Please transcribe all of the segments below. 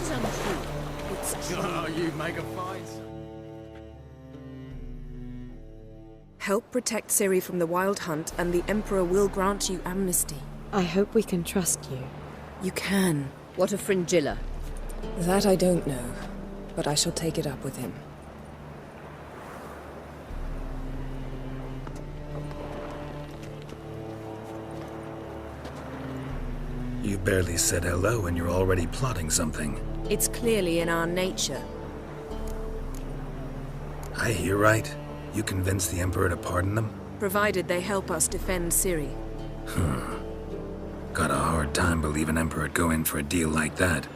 is untrue. It's true. Oh, you make a fine son. Help protect Ciri from the Wild Hunt, and the Emperor will grant you amnesty. I hope we can trust you. You can. What of Fringilla? That I don't know, but I shall take it up with him. You barely said hello and you're already plotting something. It's clearly in our nature. I hear right. You convinced the Emperor to pardon them? Provided they help us defend Ciri. Got a hard time believing Emperor'd go in for a deal like that.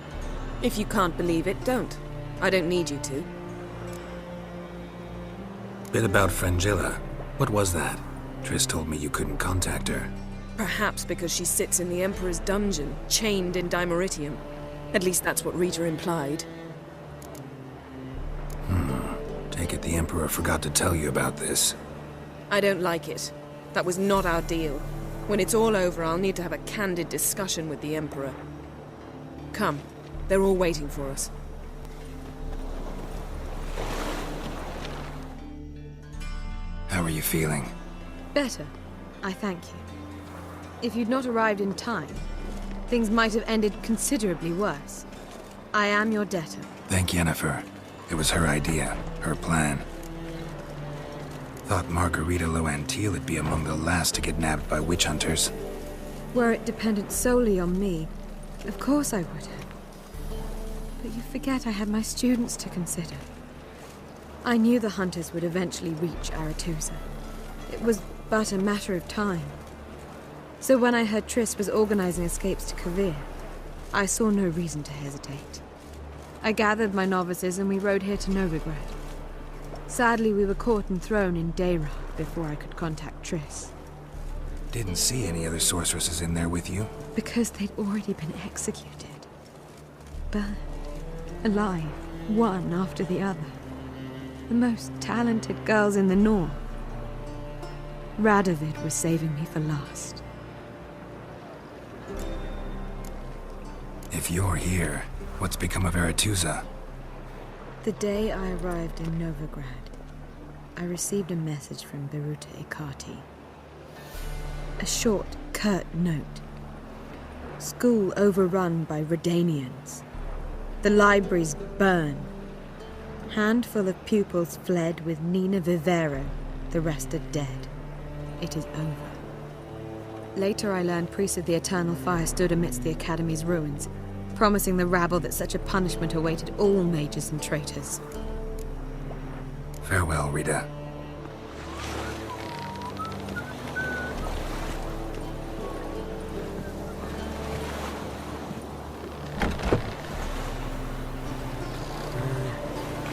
If you can't believe it, don't. I don't need you to. Bit about Fringilla. What was that? Triss told me you couldn't contact her. Perhaps because she sits in the Emperor's dungeon, chained in Dimeritium. At least that's what Rita implied. Take it the Emperor forgot to tell you about this. I don't like it. That was not our deal. When it's all over, I'll need to have a candid discussion with the Emperor. Come. They're all waiting for us. How are you feeling? Better. I thank you. If you'd not arrived in time, things might have ended considerably worse. I am your debtor. Thank Yennefer. It was her idea, her plan. Thought Margarita Loantil would be among the last to get nabbed by witch hunters. Were it dependent solely on me, of course I would have. But you forget I had my students to consider. I knew the hunters would eventually reach Aretusa. It was but a matter of time. So when I heard Triss was organizing escapes to Kovir, I saw no reason to hesitate. I gathered my novices and we rode here to Novigrad. Sadly, we were caught and thrown in Dayrah before I could contact Triss. Didn't see any other sorceresses in there with you? Because they'd already been executed. Burned. Alive, one after the other. The most talented girls in the North. Radovid was saving me for last. If you're here, what's become of Aretusa? The day I arrived in Novigrad, I received a message from Beruta Ikati. A short, curt note. School overrun by Redanians. The libraries burn. Handful of pupils fled with Nina Vivero. The rest are dead. It is over. Later I learned priests of the Eternal Fire stood amidst the Academy's ruins, promising the rabble that such a punishment awaited all mages and traitors. Farewell, Rita.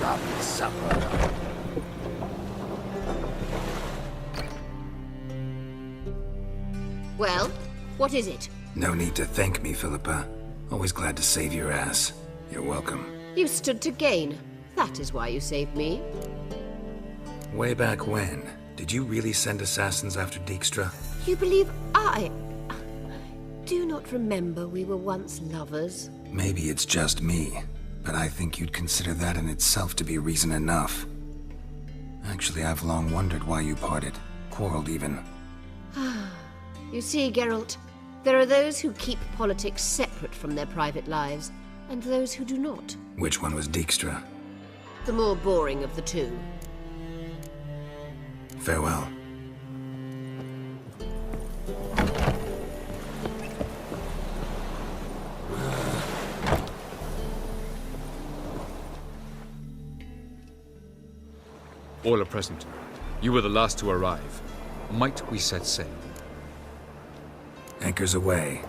Lovely supper. Well, what is it? No need to thank me, Philippa. Always glad to save your ass. You're welcome. You stood to gain. That is why you saved me. Way back when, did you really send assassins after Dijkstra? You believe I... Do you not remember we were once lovers? Maybe it's just me, but I think you'd consider that in itself to be reason enough. Actually, I've long wondered why you parted. Quarreled even. You see, Geralt, there are those who keep politics separate from their private lives, and those who do not. Which one was Dijkstra? The more boring of the two. Farewell. All are present. You were the last to arrive. Might we set sail? Anchors away.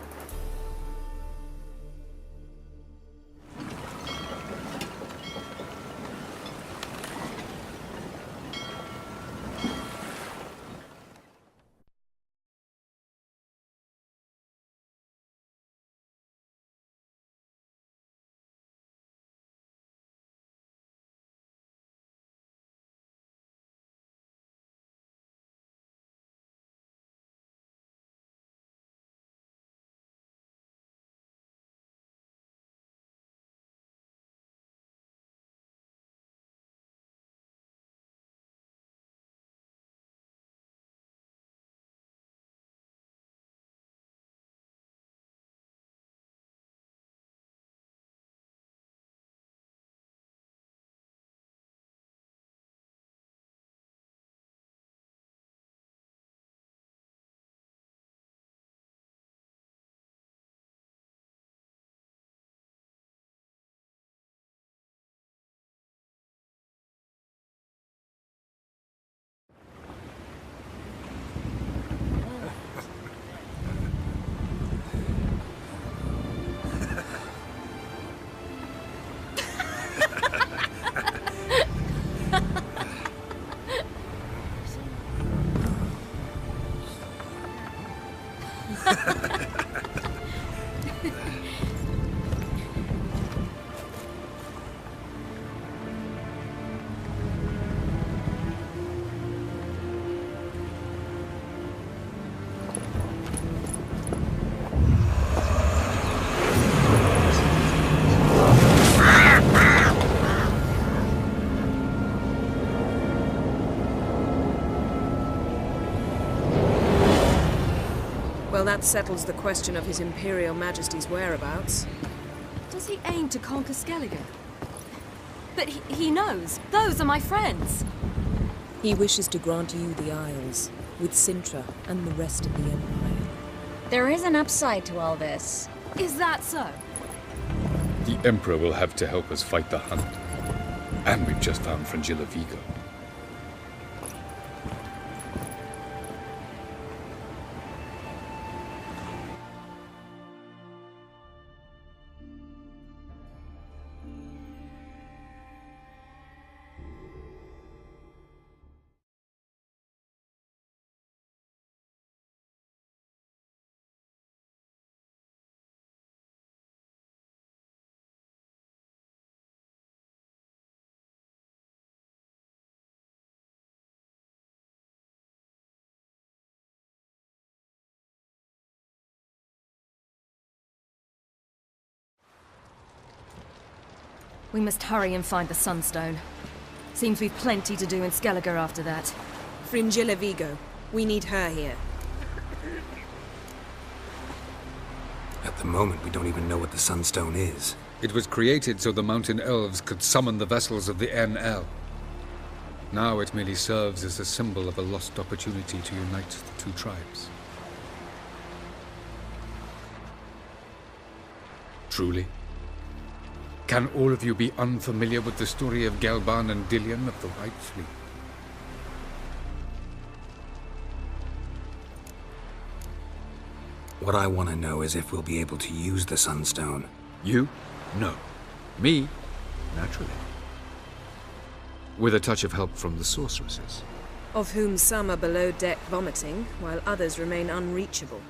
Well, that settles the question of His Imperial Majesty's whereabouts. Does he aim to conquer Skellige? But he knows. Those are my friends. He wishes to grant you the Isles, with Sintra and the rest of the Empire. There is an upside to all this. Is that so? The Emperor will have to help us fight the Hunt. And we've just found Fringilla Vigo. We must hurry and find the Sunstone. Seems we've plenty to do in Skellige after that. Fringilla Vigo. We need her here. At the moment, we don't even know what the Sunstone is. It was created so the mountain elves could summon the vessels of the NL. Now it merely serves as a symbol of a lost opportunity to unite the two tribes. Truly? Can all of you be unfamiliar with the story of Gelban and Dillion of the White Fleet? What I want to know is if we'll be able to use the Sunstone. You? No. Me? Naturally. With a touch of help from the sorceresses. Of whom some are below deck vomiting, while others remain unreachable.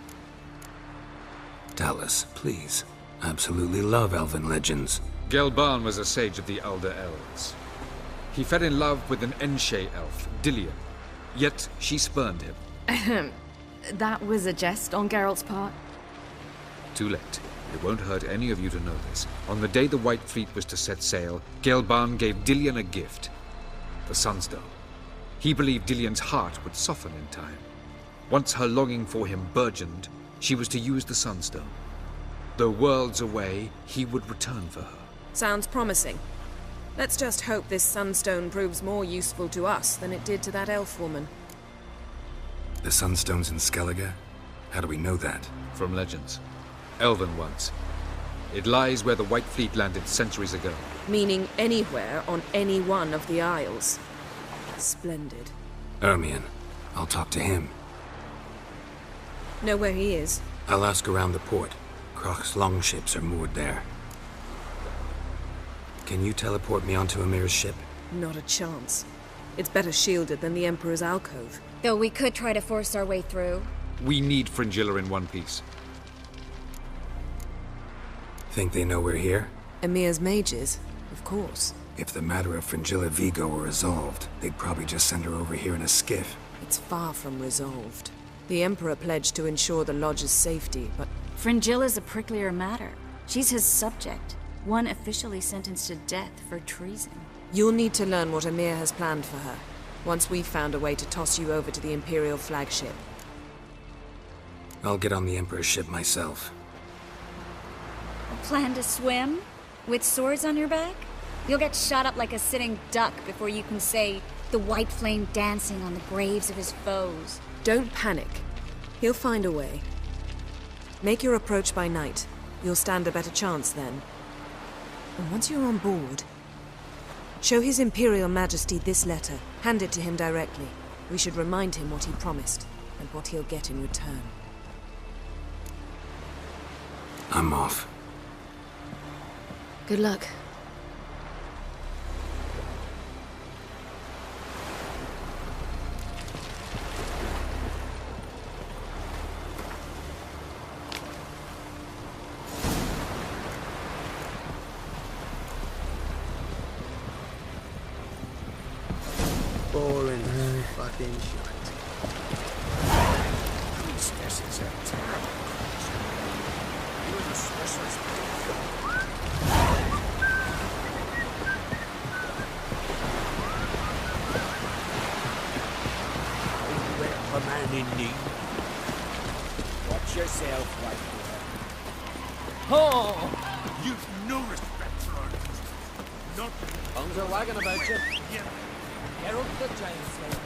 Dallas, please. Absolutely love elven legends. Gelban was a sage of the Elder Elves. He fell in love with an Enshe elf, Dillion. Yet she spurned him. That was a jest on Geralt's part. Too late. It won't hurt any of you to know this. On the day the White Fleet was to set sail, Gelban gave Dillion a gift. The Sunstone. He believed Dillion's heart would soften in time. Once her longing for him burgeoned, she was to use the Sunstone. Though worlds away, he would return for her. Sounds promising. Let's just hope this Sunstone proves more useful to us than it did to that elf woman. The Sunstone's in Skellige? How do we know that? From legends. Elven ones. It lies where the White Fleet landed centuries ago. Meaning anywhere on any one of the Isles. Splendid. Ermion. I'll talk to him. Know where he is? I'll ask around the port. Krach's longships are moored there. Can you teleport me onto Amir's ship? Not a chance. It's better shielded than the Emperor's alcove. Though we could try to force our way through. We need Fringilla in one piece. Think they know we're here? Emir's mages, of course. If the matter of Fringilla Vigo were resolved, they'd probably just send her over here in a skiff. It's far from resolved. The Emperor pledged to ensure the Lodge's safety, but... Fringilla's a pricklier matter. She's his subject. One officially sentenced to death for treason. You'll need to learn what Emir has planned for her, once we've found a way to toss you over to the Imperial flagship. I'll get on the Emperor's ship myself. Plan to swim? With swords on your back? You'll get shot up like a sitting duck before you can say the white flame dancing on the graves of his foes. Don't panic. He'll find a way. Make your approach by night. You'll stand a better chance then. And once you're on board, show His Imperial Majesty this letter. Hand it to him directly. We should remind him what he promised, and what he'll get in return. I'm off. Good luck. thin shite. Priestesses are terrible creatures. You're the sorcerer's a man in need. Watch yourself, right there. Oh! You've no respect for artists. Not... Tongues are wagging about you. Yeah. Geralt the Giant Slayer.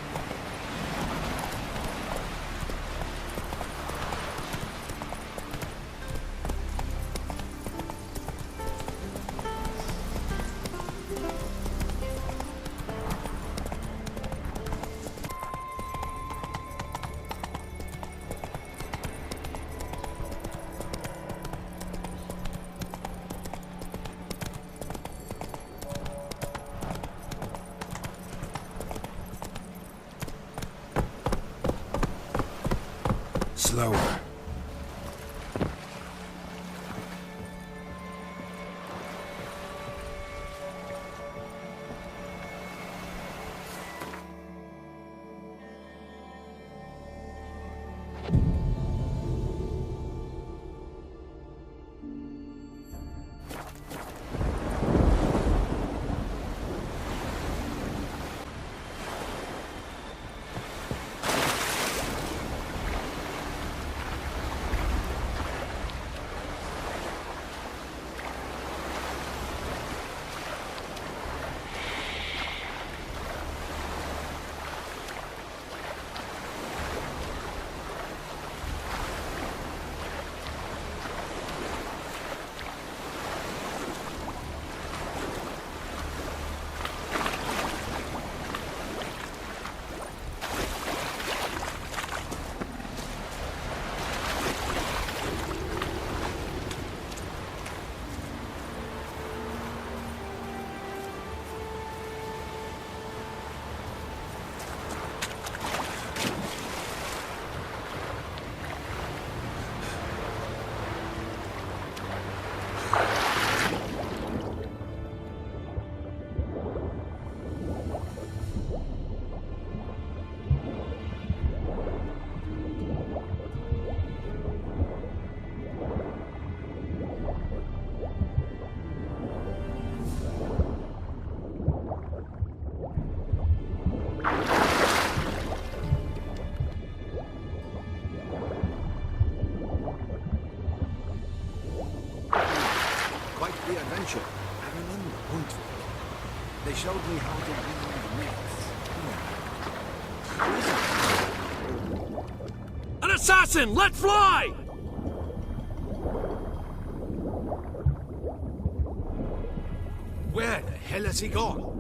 Slower. I remember Huntford. They showed me how to weave myths. An assassin! Let fly! Where the hell has he gone?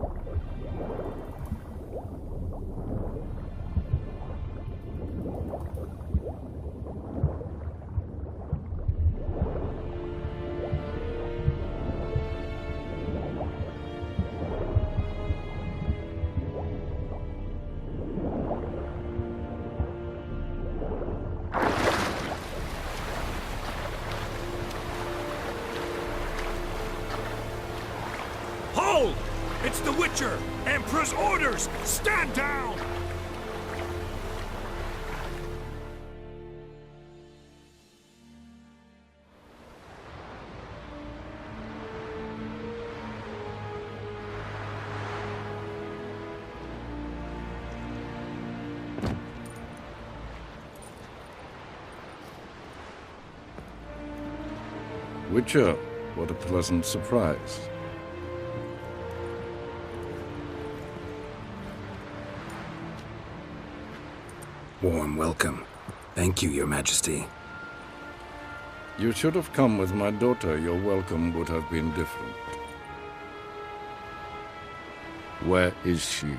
It's the Witcher! Emperor's orders! Stand down! Witcher, what a pleasant surprise. Warm welcome. Thank you, Your Majesty. You should have come with my daughter. Your welcome would have been different. Where is she?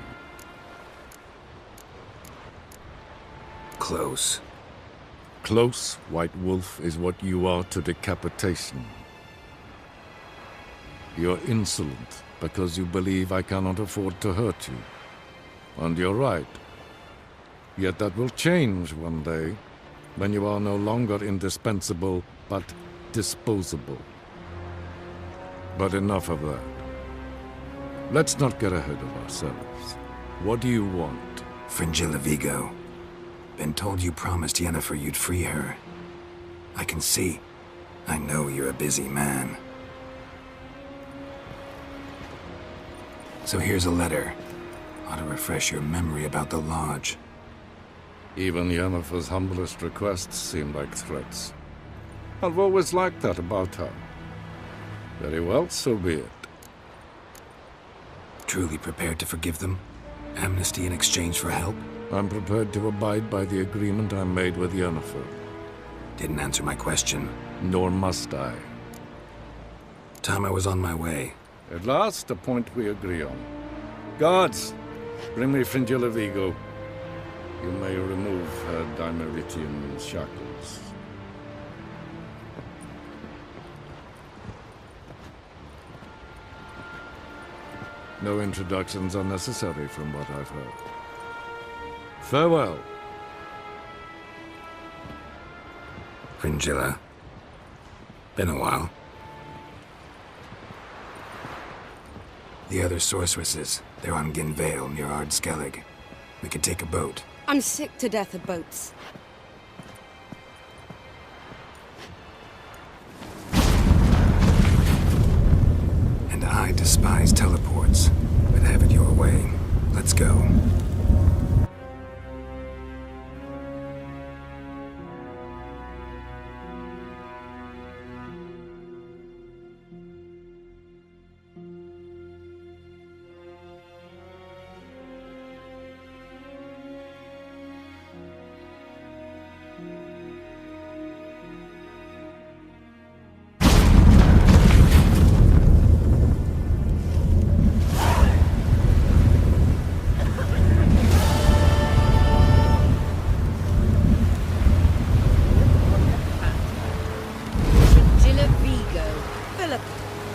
Close. Close, White Wolf, is what you are to decapitation. You're insolent because you believe I cannot afford to hurt you. And you're right. Yet that will change one day, when you are no longer indispensable, but disposable. But enough of that. Let's not get ahead of ourselves. What do you want? Fringilla Vigo. Been told you promised Yennefer you'd free her. I can see. I know you're a busy man. So here's a letter. Ought to refresh your memory about the Lodge. Even Yennefer's humblest requests seem like threats. I've always liked that about her. Very well, so be it. Truly prepared to forgive them? Amnesty in exchange for help? I'm prepared to abide by the agreement I made with Yennefer. Didn't answer my question. Nor must I. Time I was on my way. At last, a point we agree on. Guards, bring me Fringilla Vigo. You may remove her Dimeritian shackles. No introductions are necessary from what I've heard. Farewell. Fringilla. Been a while. The other sorceresses, they're on Ginvale near Ard-Skellig. We could take a boat. I'm sick to death of boats. And I despise teleports, but have it your way. Let's go.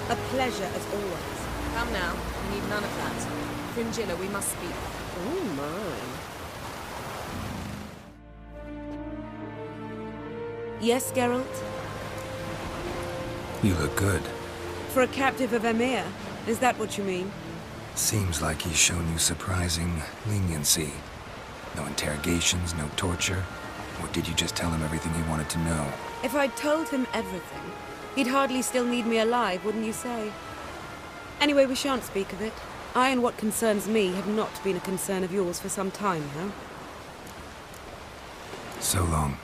A pleasure as always. Come now, we need none of that. Fringilla, we must speak. Oh my. Yes, Geralt? You look good. For a captive of Emir, is that what you mean? Seems like he's shown you surprising leniency. No interrogations, no torture. Or did you just tell him everything he wanted to know? If I'd told him everything, he'd hardly still need me alive, wouldn't you say? Anyway, we shan't speak of it. I and what concerns me have not been a concern of yours for some time now. So long.